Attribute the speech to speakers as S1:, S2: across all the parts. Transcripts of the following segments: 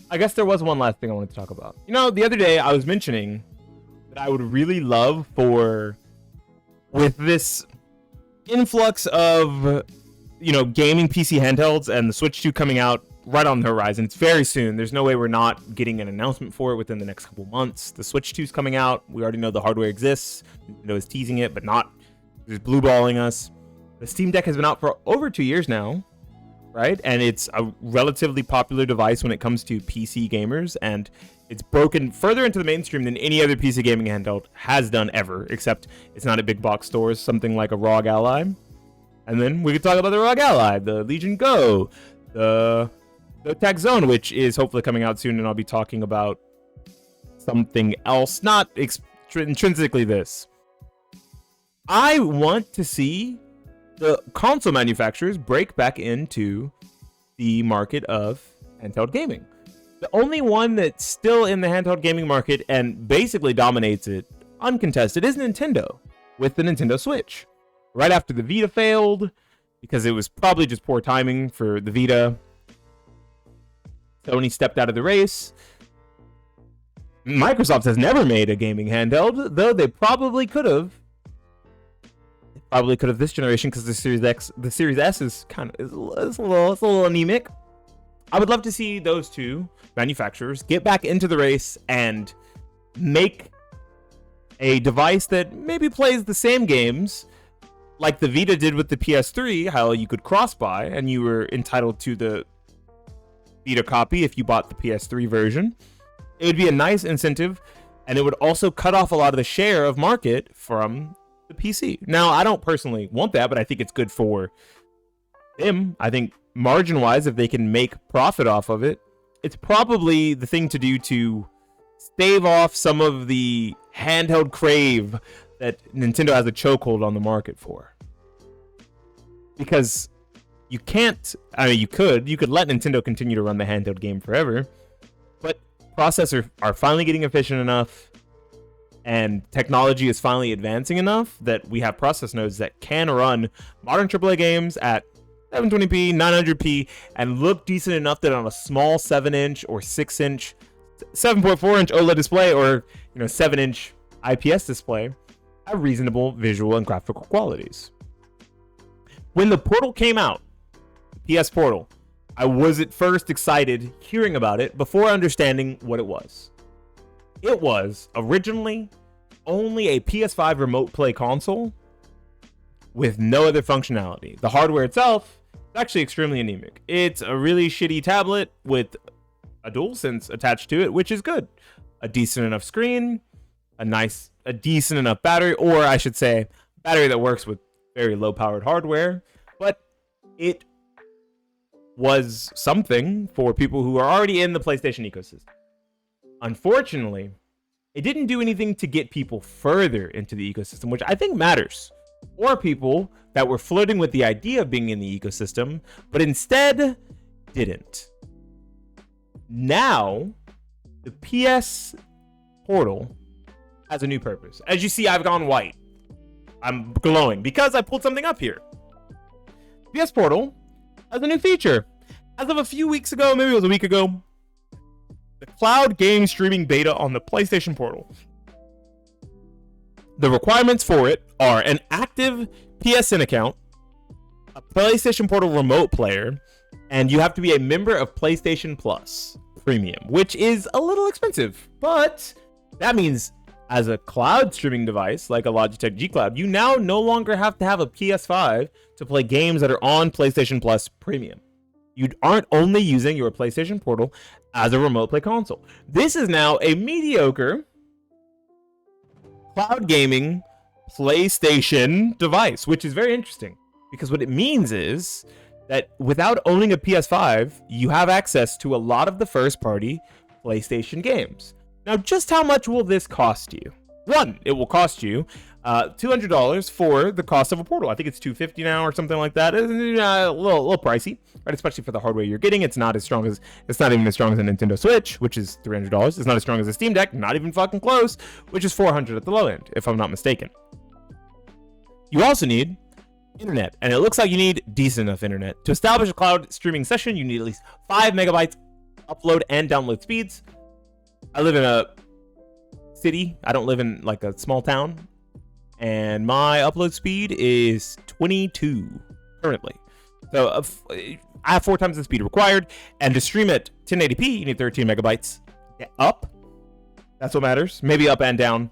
S1: I guess there was one last thing I wanted to talk about. You know, the other day I was mentioning that I would really love for, with this influx of, gaming PC handhelds and the Switch 2 coming out right on the horizon. It's very soon. There's no way we're not getting an announcement for it within the next couple months. The Switch 2 is coming out. We already know the hardware exists. Nintendo is teasing it, but not just blue balling us. The Steam Deck has been out for over 2 years now, right? And it's a relatively popular device when it comes to PC gamers, and it's broken further into the mainstream than any other PC gaming handheld has done ever, except it's not at big box stores, something like a ROG Ally. And then we could talk about the ROG Ally, the Legion Go, the Tech Zone, which is hopefully coming out soon, and I'll be talking about something else, not intrinsically this. I want to see the console manufacturers break back into the market of handheld gaming. The only one that's still in the handheld gaming market and basically dominates it, uncontested, is Nintendo with the Nintendo Switch. Right after the Vita failed, because it was probably just poor timing for the Vita, Sony stepped out of the race. Microsoft has never made a gaming handheld, though they probably could have. This generation, because the Series S is a little anemic. I would love to see those two manufacturers get back into the race and make a device that maybe plays the same games like the Vita did with the PS3, how you could cross-buy and you were entitled to the Vita copy if you bought the PS3 version. It would be a nice incentive, and it would also cut off a lot of the share of market from the PC. Now, I don't personally want that, but I think it's good for them. I think margin-wise, if they can make profit off of it, it's probably the thing to do to stave off some of the handheld crave that Nintendo has a chokehold on the market for. Because you can't, you could let Nintendo continue to run the handheld game forever, but processors are finally getting efficient enough, and technology is finally advancing enough that we have process nodes that can run modern AAA games at 720p, 900p, and look decent enough that on a small 7-inch or 6-inch, 7.4-inch OLED display, or 7-inch IPS display, have reasonable visual and graphical qualities. When the Portal came out, the PS Portal, I was at first excited hearing about it before understanding what it was. It was originally only a PS5 remote play console with no other functionality. The hardware itself is actually extremely anemic. It's a really shitty tablet with a DualSense attached to it, which is good. A decent enough screen, a decent enough battery, or I should say, battery that works with very low-powered hardware. But it was something for people who are already in the PlayStation ecosystem. Unfortunately, it didn't do anything to get people further into the ecosystem, which I think matters. Or people that were flirting with the idea of being in the ecosystem, but instead didn't. Now, the PS Portal has a new purpose. As you see, I've gone white. I'm glowing because I pulled something up here. PS Portal has a new feature. As of a few weeks ago, maybe it was a week ago, the cloud game streaming beta on the PlayStation Portal. The requirements for it are an active PSN account, a PlayStation Portal remote player, and you have to be a member of PlayStation Plus Premium, which is a little expensive, but that means as a cloud streaming device like a Logitech G Cloud, you now no longer have to have a PS5 to play games that are on PlayStation Plus Premium. You aren't only using your PlayStation Portal as a remote play console. This is now a mediocre cloud gaming PlayStation device, which is very interesting because what it means is that without owning a PS5, you have access to a lot of the first-party PlayStation games. Now, just how much will this cost you? One, it will cost you $200 for the cost of a Portal. I think it's $250 now or something like that. It's a little pricey, right? Especially for the hardware you're getting. It's not even as strong as a Nintendo Switch, which is $300. It's not as strong as a Steam Deck, not even fucking close, which is $400 at the low end, if I'm not mistaken. You also need internet, and it looks like you need decent enough internet. To establish a cloud streaming session, you need at least 5 megabytes upload and download speeds. I live in a city. I don't live in like a small town. And my upload speed is 22 currently. So I have 4 times the speed required. And to stream at 1080p, you need 13 megabytes. Get up. That's what matters. Maybe up and down.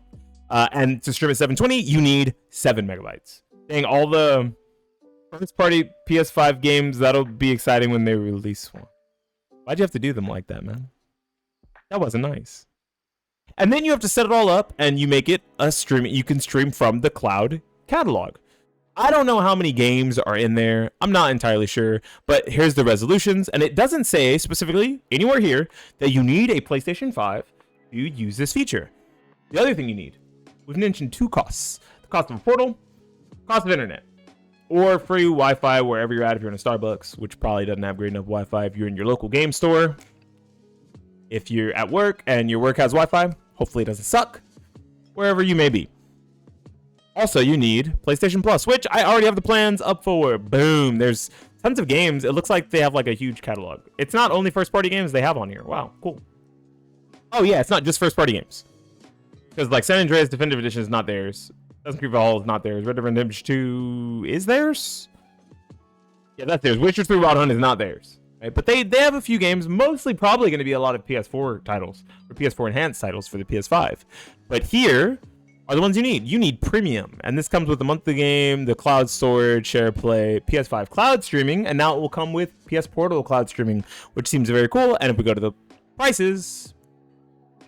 S1: And to stream at 720, you need 7 megabytes. Dang, all the first-party PS5 games, that'll be exciting when they release one. Why'd you have to do them like that, man? That wasn't nice. And then you have to set it all up, and you make it a stream. You can stream from the cloud catalog. I don't know how many games are in there. I'm not entirely sure, but here's the resolutions, and it doesn't say specifically anywhere here that you need a PlayStation 5 to use this feature. The other thing you need, we've mentioned 2 costs: the cost of a portal, cost of internet, or free Wi-Fi wherever you're at. If you're in a Starbucks, which probably doesn't have great enough Wi-Fi. If you're in your local game store, if you're at work and your work has Wi-Fi, hopefully it doesn't suck, wherever you may be. Also, you need PlayStation Plus, which I already have the plans up for. Boom. There's tons of games. It looks like they have like a huge catalog. It's not only first-party games they have on here. Wow, cool. Oh yeah, it's not just first-party games. Because like San Andreas Definitive Edition is not theirs. Assassin's Creed Valhalla is not theirs. Red Dead Redemption 2 is theirs? Yeah, that's theirs. Witcher 3 Wild Hunt is not theirs. Right? But they have a few games, mostly probably going to be a lot of PS4 titles, or PS4 enhanced titles for the PS5. But here are the ones you need. You need premium, and this comes with the monthly game, the cloud storage, share play, PS5 cloud streaming, and now it will come with PS Portal cloud streaming, which seems very cool. And if we go to the prices,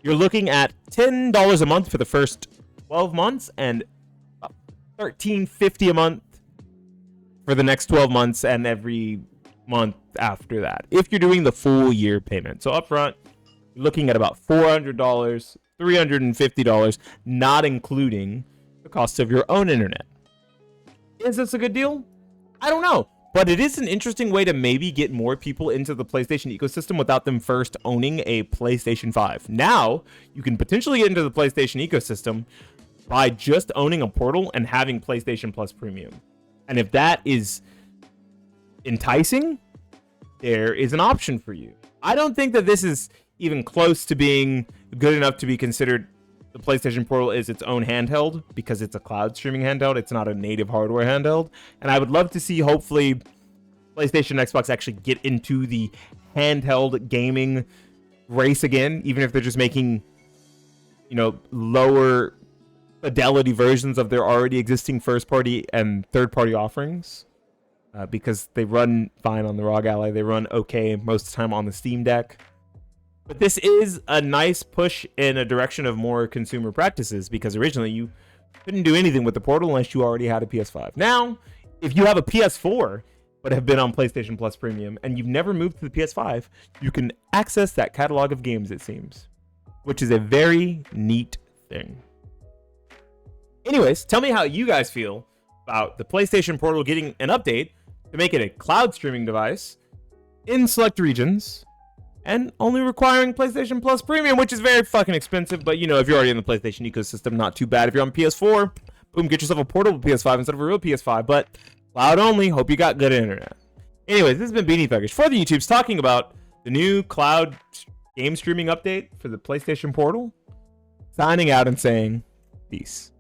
S1: you're looking at $10 a month for the first 12 months and $13.50 a month for the next 12 months and every month after that, if you're doing the full year payment. So upfront, you're looking at about $400, $350, not including the cost of your own internet. Is this a good deal? I don't know, but it is an interesting way to maybe get more people into the PlayStation ecosystem without them first owning a PlayStation 5. Now, you can potentially get into the PlayStation ecosystem by just owning a Portal and having PlayStation Plus Premium. And if that is enticing, there is an option for you. I don't think that this is even close to being good enough to be considered. The PlayStation Portal is its own handheld because it's a cloud streaming handheld. It's not a native hardware handheld. And I would love to see, hopefully, PlayStation and Xbox actually get into the handheld gaming race again, even if they're just making, lower fidelity versions of their already existing first-party and third-party offerings. Because they run fine on the ROG Ally. They run okay most of the time on the Steam Deck. But this is a nice push in a direction of more consumer practices, because originally you couldn't do anything with the Portal unless you already had a PS5. Now, if you have a PS4 but have been on PlayStation Plus Premium and you've never moved to the PS5, you can access that catalog of games, it seems, which is a very neat thing. Anyways, tell me how you guys feel about the PlayStation Portal getting an update to make it a cloud streaming device in select regions and only requiring PlayStation Plus Premium, which is very fucking expensive. But, if you're already in the PlayStation ecosystem, not too bad. If you're on PS4, boom, get yourself a portable PS5 instead of a real PS5. But cloud only. Hope you got good internet. Anyways, this has been Beanie Thuggish for the YouTubes talking about the new cloud game streaming update for the PlayStation Portal. Signing out and saying peace.